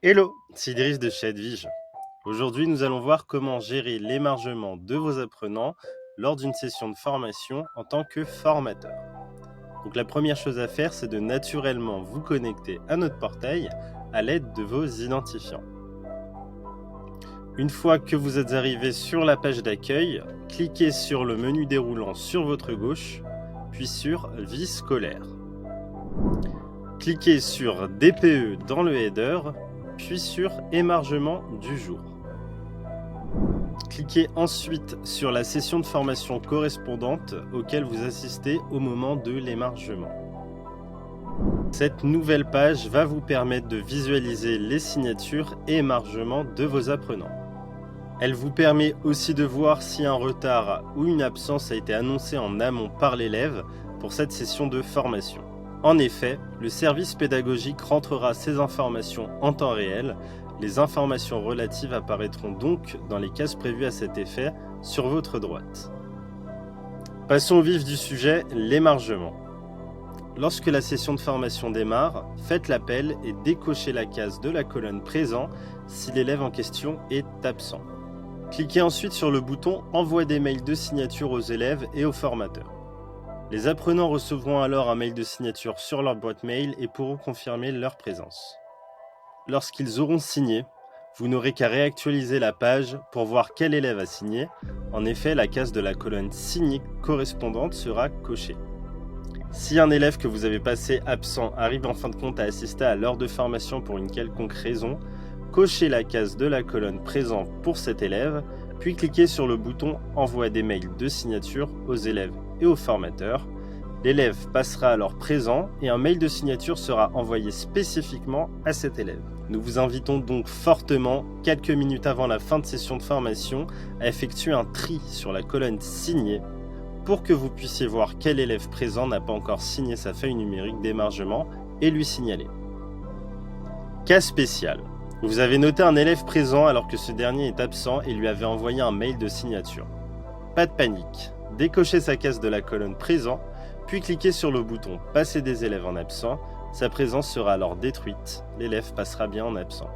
Hello, c'est Idriss de chez Edwige. Aujourd'hui, nous allons voir comment gérer l'émargement de vos apprenants lors d'une session de formation en tant que formateur. Donc la première chose à faire, c'est de naturellement vous connecter à notre portail à l'aide de vos identifiants. Une fois que vous êtes arrivé sur la page d'accueil, cliquez sur le menu déroulant sur votre gauche, puis sur Vie scolaire. Cliquez sur DPE dans le header, puis sur Émargement du jour. Cliquez ensuite sur la session de formation correspondante auquel vous assistez au moment de l'émargement. Cette nouvelle page va vous permettre de visualiser les signatures et émargements de vos apprenants. Elle vous permet aussi de voir si un retard ou une absence a été annoncé en amont par l'élève pour cette session de formation. En effet, le service pédagogique rentrera ces informations en temps réel. Les informations relatives apparaîtront donc dans les cases prévues à cet effet sur votre droite. Passons au vif du sujet, l'émargement. Lorsque la session de formation démarre, faites l'appel et décochez la case de la colonne présent si l'élève en question est absent. Cliquez ensuite sur le bouton Envoi des mails de signature aux élèves et aux formateurs. Les apprenants recevront alors un mail de signature sur leur boîte mail et pourront confirmer leur présence. Lorsqu'ils auront signé, vous n'aurez qu'à réactualiser la page pour voir quel élève a signé. En effet, la case de la colonne signée correspondante sera cochée. Si un élève que vous avez passé absent arrive en fin de compte à assister à l'heure de formation pour une quelconque raison, cochez la case de la colonne présent pour cet élève, puis cliquez sur le bouton Envoi des mails de signature aux élèves et aux formateurs. L'élève passera alors présent et un mail de signature sera envoyé spécifiquement à cet élève. Nous vous invitons donc fortement, quelques minutes avant la fin de session de formation, à effectuer un tri sur la colonne signée pour que vous puissiez voir quel élève présent n'a pas encore signé sa feuille numérique d'émargement et lui signaler. Cas spécial. Vous avez noté un élève présent alors que ce dernier est absent et lui avez envoyé un mail de signature. Pas de panique, décochez sa case de la colonne présent, puis cliquez sur le bouton Passer des élèves en absent. Sa présence sera alors détruite, l'élève passera bien en absent.